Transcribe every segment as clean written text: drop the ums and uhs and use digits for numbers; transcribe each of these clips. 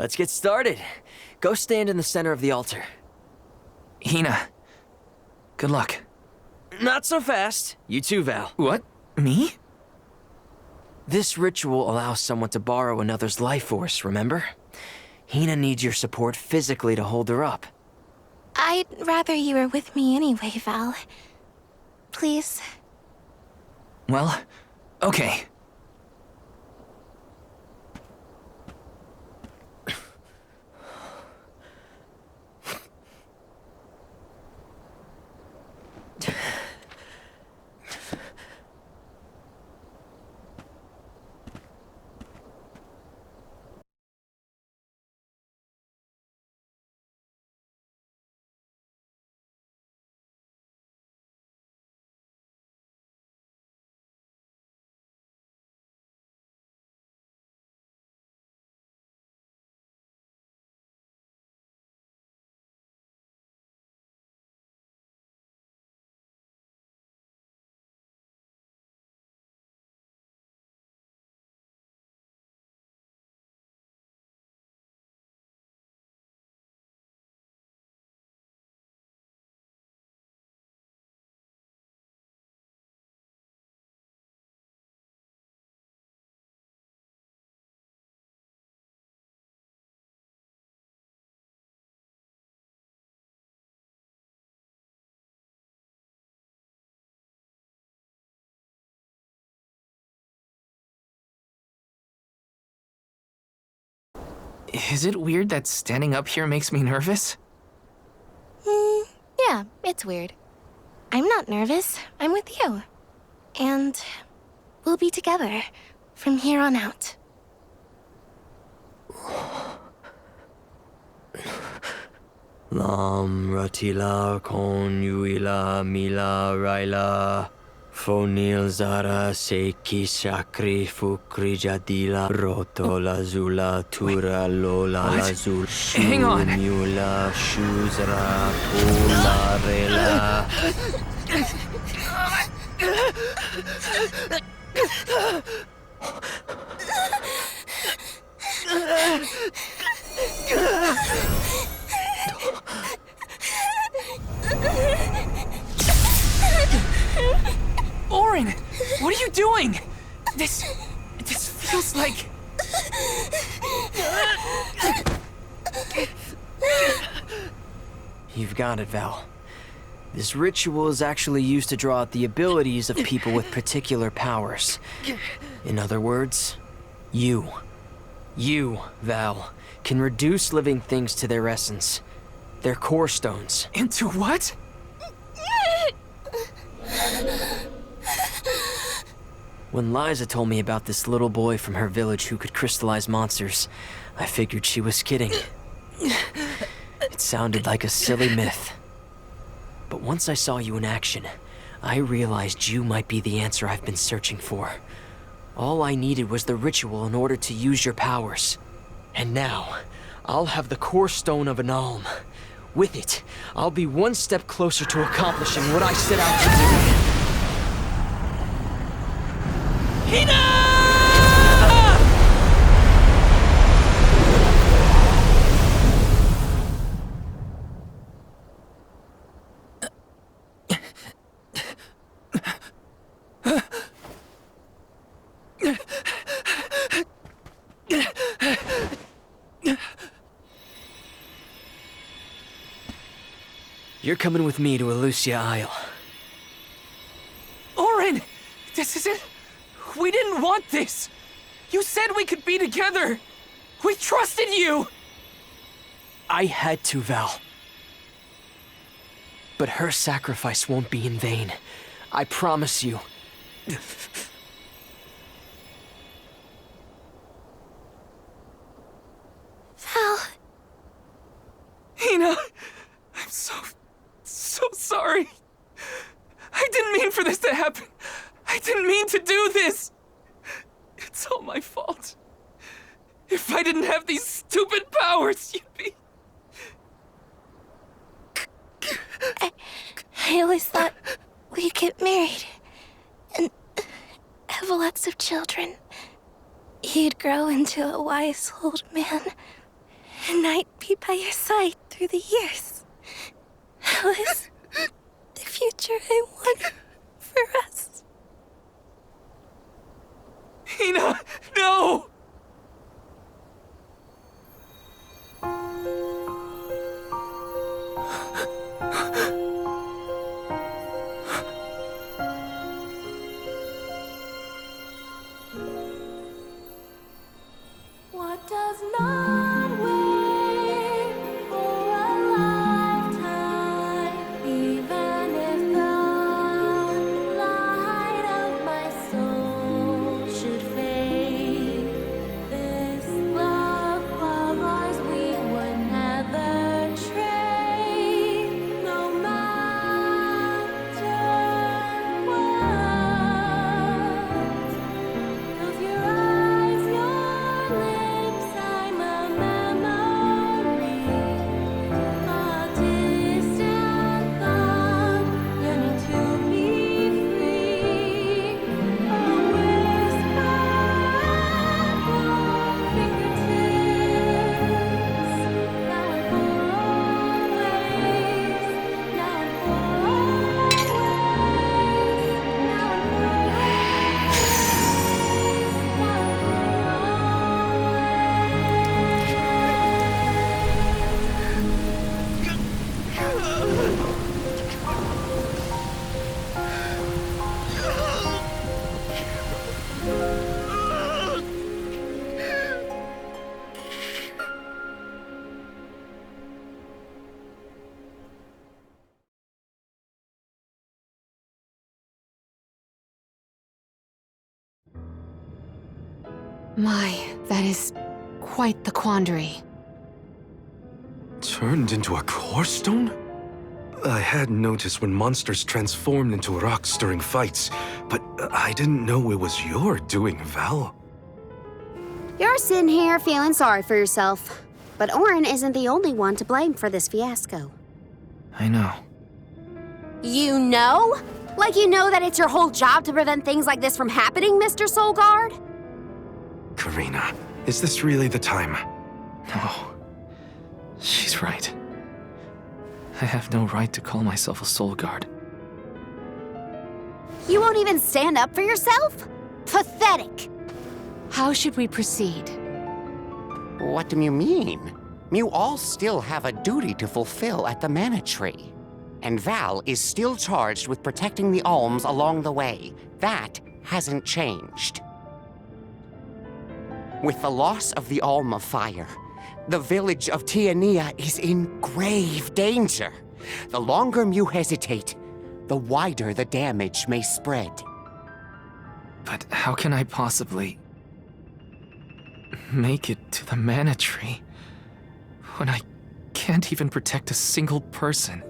Let's get started. Go stand in the center of the altar. Hina, good luck. Not so fast. You too, Val. What? Me? This ritual allows someone to borrow another's life force, remember? Hina needs your support physically to hold her up. I'd rather you were with me anyway, Val. Please. Well, okay. Is it weird that standing up here makes me nervous? Yeah, it's weird. I'm not nervous. I'm with you. And we'll be together from here on out. Lam Ratila Konuila Mila Raila Fonil Zara Seki Shakri Fukri Jadila Rotola Zula Tura Lola What? Lazul Hang on. Mula Shuzra Pula Rela. Orin, what are you doing? This feels like... You've got it, Val. This ritual is actually used to draw out the abilities of people with particular powers. In other words, you, Val, can reduce living things to their essence, their core stones. Into what? When Liza told me about this little boy from her village who could crystallize monsters, I figured she was kidding. It sounded like a silly myth. But once I saw you in action, I realized you might be the answer I've been searching for. All I needed was the ritual in order to use your powers. And now, I'll have the core stone of an Alm. With it, I'll be one step closer to accomplishing what I set out to do. Hina! You're coming with me to Elucia Isle. Orin, this isn't... We didn't want this. You said we could be together. We trusted you. I had to, Val. But her sacrifice won't be in vain. I promise you. Val, Hina, I'm so sorry. I didn't mean for this to happen. I didn't mean to do this. It's all my fault. If I didn't have these stupid powers, you'd be... I always thought we'd get married and have lots of children. You'd grow into a wise old man, and I'd be by your side through the years. That was the future I wanted for us. Hina, no! What does not wait for a lifetime, even if the light of my soul should fade? This love of ours we would never trade, no matter what. Close your eyes, your lips, I'm a memory, a distant thought, yearning to be free, a whisper at your fingertips, now and for always, now and for always, now and for My, that is quite the quandary. Turned into a core stone? I had noticed when monsters transformed into rocks during fights, but I didn't know it was your doing, Val. You're sitting here feeling sorry for yourself. But Orin isn't the only one to blame for this fiasco. I know. You know? Like you know that it's your whole job to prevent things like this from happening, Mr. Soulguard? Karina, is this really the time? No. She's right. I have no right to call myself a soul guard. You won't even stand up for yourself? Pathetic. How should we proceed? What do you mean? You all still have a duty to fulfill at the Mana Tree. And Val is still charged with protecting the Alms along the way. That hasn't changed. With the loss of the Alm of Fire, the village of Tiania is in grave danger. The longer you hesitate, the wider the damage may spread. But how can I possibly make it to the Mana Tree when I can't even protect a single person?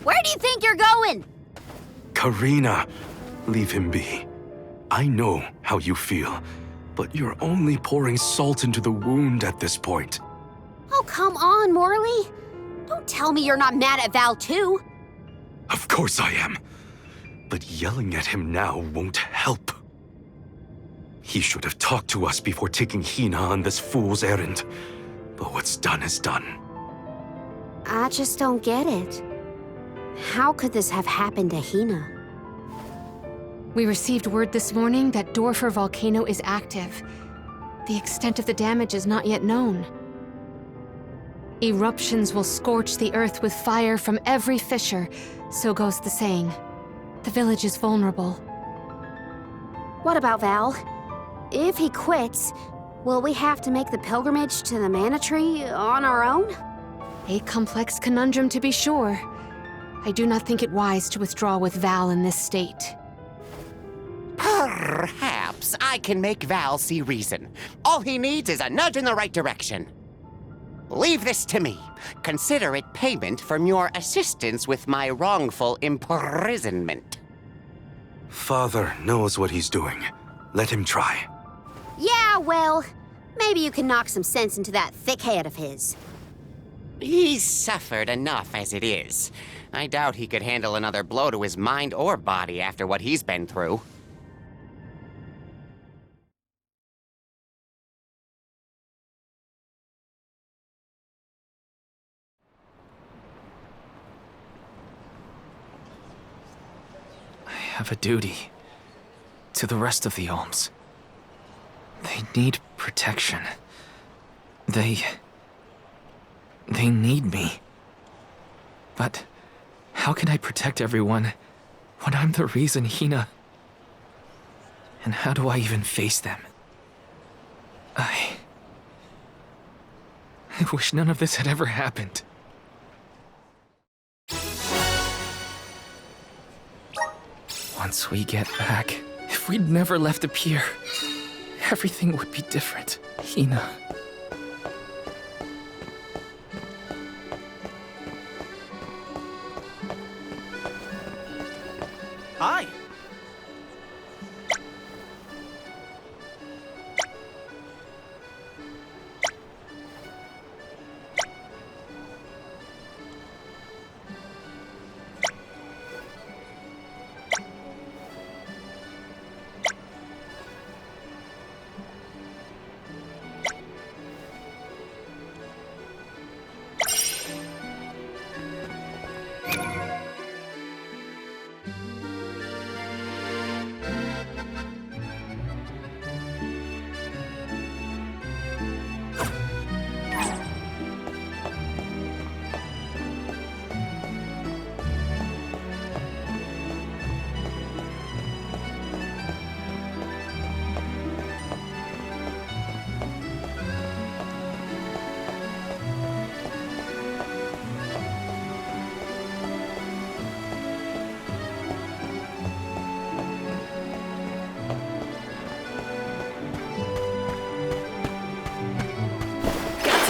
Where do you think you're going? Karina, leave him be. I know how you feel, but you're only pouring salt into the wound at this point. Oh, come on, Morley. Don't tell me you're not mad at Val, too. Of course I am. But yelling at him now won't help. He should have talked to us before taking Hina on this fool's errand. But what's done is done. I just don't get it. How could this have happened to Hina? We received word this morning that Dorfer Volcano is active. The extent of the damage is not yet known. Eruptions will scorch the earth with fire from every fissure, so goes the saying. The village is vulnerable. What about Val? If he quits, will we have to make the pilgrimage to the Mana Tree on our own? A complex conundrum to be sure. I do not think it wise to withdraw with Val in this state. Perhaps I can make Val see reason. All he needs is a nudge in the right direction. Leave this to me. Consider it payment from your assistance with my wrongful imprisonment. Father knows what he's doing. Let him try. Yeah, well, maybe you can knock some sense into that thick head of his. He's suffered enough as it is. I doubt he could handle another blow to his mind or body after what he's been through. have a duty to the rest of the Olms. They need protection. They need me. But how can I protect everyone when I'm the reason Hina... And how do I even face them? I wish none of this had ever happened. Once we get back, if we'd never left the pier, everything would be different, Hina. Hi.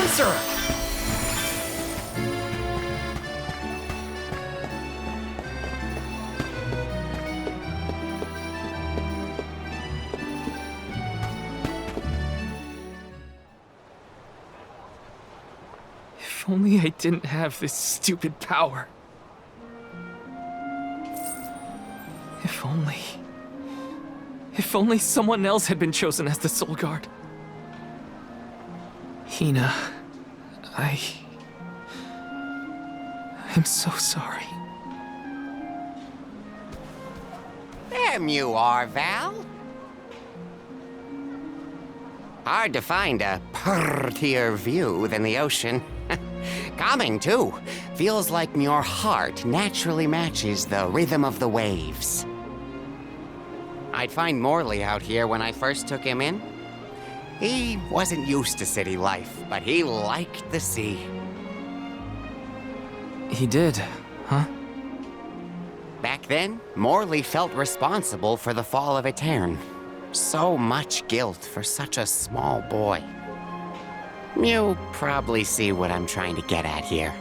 Syrup. If only I didn't have this stupid power. If only someone else had been chosen as the Soul Guard. Hina, I'm so sorry. There you are, Val. Hard to find a prettier view than the ocean. Calming, too. Feels like your heart naturally matches the rhythm of the waves. I'd find Morley out here when I first took him in. He wasn't used to city life, but he liked the sea. He did, huh? Back then, Morley felt responsible for the fall of Aetern. So much guilt for such a small boy. You probably see what I'm trying to get at here.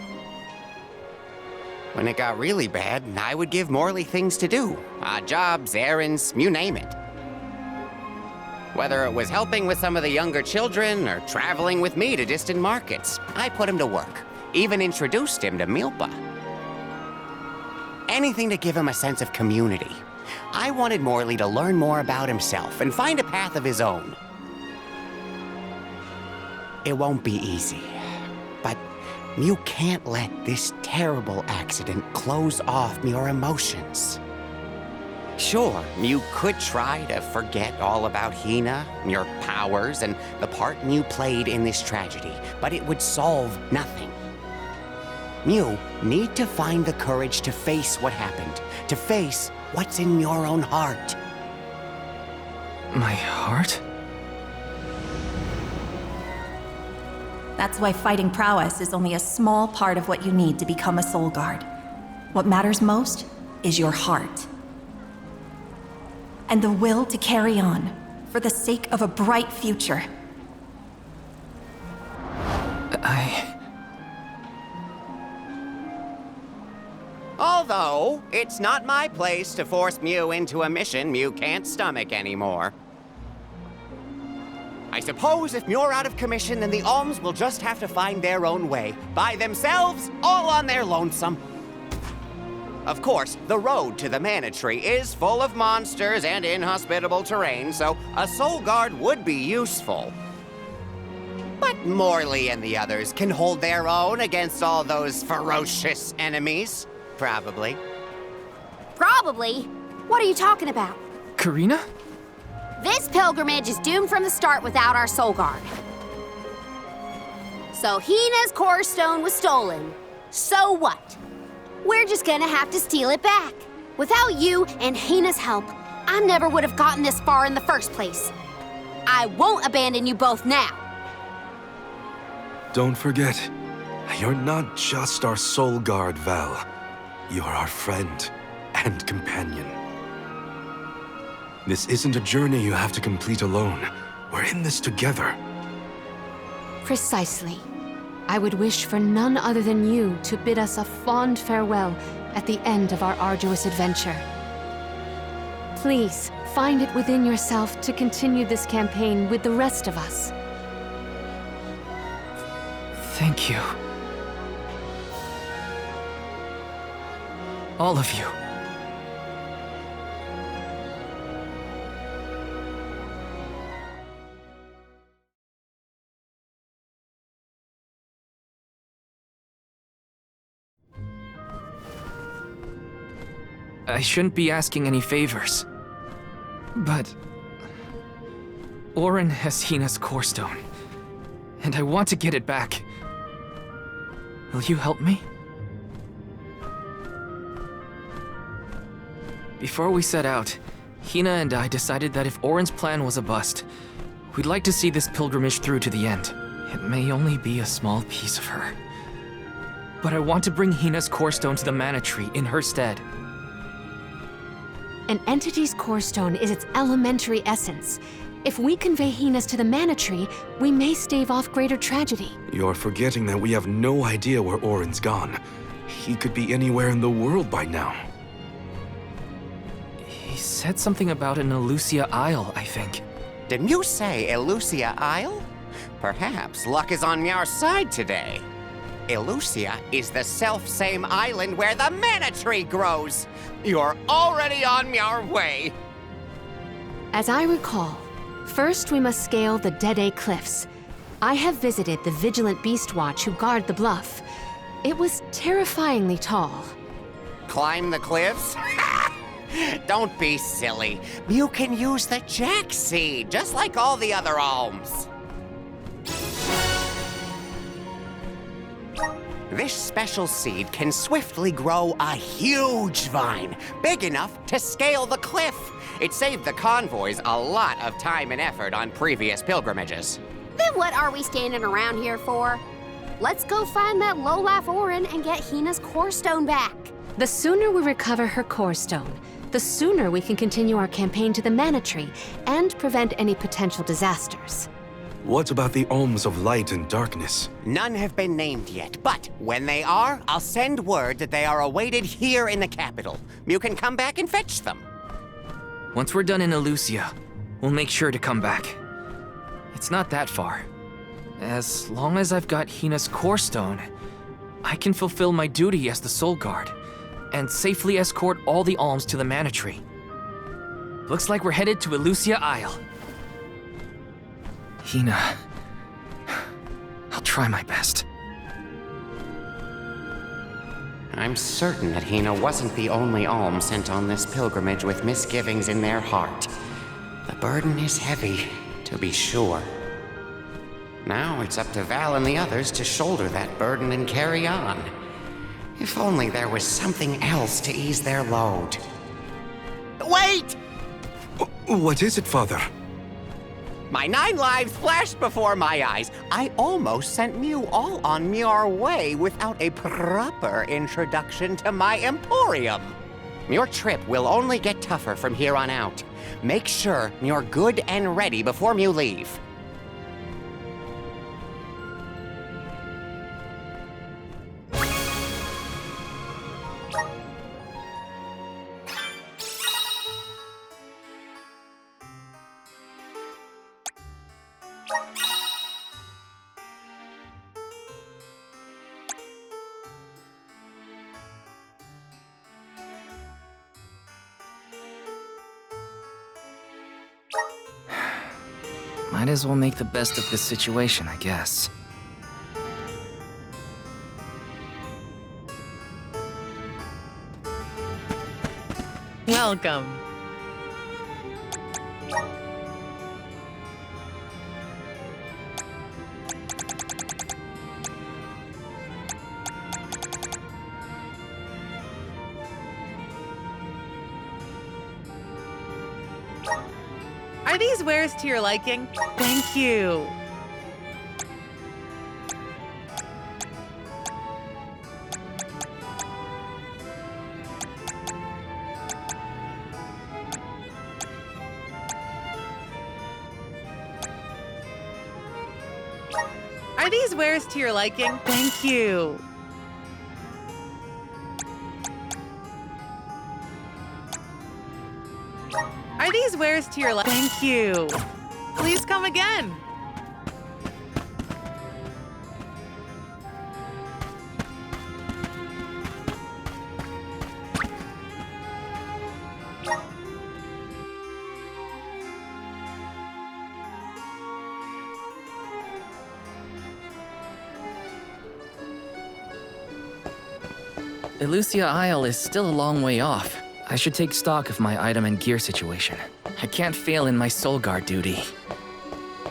When it got really bad, I would give Morley things to do. Odd jobs, errands, you name it. Whether it was helping with some of the younger children or traveling with me to distant markets, I put him to work. Even introduced him to Milpa. Anything to give him a sense of community. I wanted Morley to learn more about himself and find a path of his own. It won't be easy, but you can't let this terrible accident close off your emotions. Sure, you could try to forget all about Hina, your powers, and the part you played in this tragedy, but it would solve nothing. You need to find the courage to face what happened, to face what's in your own heart. My heart? That's why fighting prowess is only a small part of what you need to become a Soul Guard. What matters most is your heart. And the will to carry on, for the sake of a bright future. Although, it's not my place to force Mew into a mission Mew can't stomach anymore. I suppose if Muir out of commission, then the Alms will just have to find their own way, by themselves, all on their lonesome. Of course, the road to the Mana Tree is full of monsters and inhospitable terrain, so a Soul Guard would be useful. But Morley and the others can hold their own against all those ferocious enemies. Probably. Probably. What are you talking about? Karina? This pilgrimage is doomed from the start without our soul guard. So Hina's core stone was stolen. So what? We're just gonna have to steal it back. Without you and Hina's help, I never would have gotten this far in the first place. I won't abandon you both now. Don't forget, you're not just our soul guard, Val. You're our friend and companion. This isn't a journey you have to complete alone. We're in this together. Precisely. I would wish for none other than you to bid us a fond farewell at the end of our arduous adventure. Please, find it within yourself to continue this campaign with the rest of us. Thank you. All of you. I shouldn't be asking any favors, but Auron has Hina's core stone, and I want to get it back. Will you help me? Before we set out, Hina and I decided that if Auron's plan was a bust, we'd like to see this pilgrimage through to the end. It may only be a small piece of her, but I want to bring Hina's core stone to the Mana Tree in her stead. An entity's core stone is its elementary essence. If we convey Hina's to the Mana Tree, we may stave off greater tragedy. You're forgetting that we have no idea where Auron's gone. He could be anywhere in the world by now. He said something about an Elusia Isle, I think. Didn't you say Elusia Isle? Perhaps luck is on our side today. Elusia is the self-same island where the Mana Tree grows. You're already on your way. As I recall, first we must scale the Dede Cliffs. I have visited the Vigilant Beast Watch who guard the bluff. It was terrifyingly tall. Climb the cliffs? Don't be silly. You can use the Jack Seed, just like all the other alms. This special seed can swiftly grow a huge vine, big enough to scale the cliff. It saved the convoys a lot of time and effort on previous pilgrimages. Then what are we standing around here for? Let's go find that lowlife Auron and get Hina's core stone back. The sooner we recover her core stone, the sooner we can continue our campaign to the Mana Tree and prevent any potential disasters. What about the alms of light and darkness? None have been named yet, but when they are, I'll send word that they are awaited here in the capital. You can come back and fetch them. Once we're done in Elusia, we'll make sure to come back. It's not that far. As long as I've got Hina's core stone, I can fulfill my duty as the Soul Guard and safely escort all the alms to the Mana Tree. Looks like we're headed to Elusia Isle. Hina, I'll try my best. I'm certain that Hina wasn't the only alm sent on this pilgrimage with misgivings in their heart. The burden is heavy, to be sure. Now it's up to Val and the others to shoulder that burden and carry on. If only there was something else to ease their load. Wait! What is it, Father? My 9 lives flashed before my eyes. I almost sent you all on your way without a proper introduction to my Emporium. Your trip will only get tougher from here on out. Make sure you're good and ready before you leave. Might as well make the best of this situation, I guess. Welcome. Are these wares to your liking? Thank you. Are these wares to your liking? Thank you. Are these wares to your liking? Thank you. Please come again. Elusia Isle is still a long way off. I should take stock of my item and gear situation. I can't fail in my Soul Guard duty.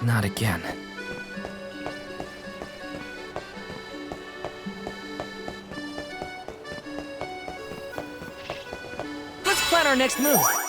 Not again. Let's plan our next move.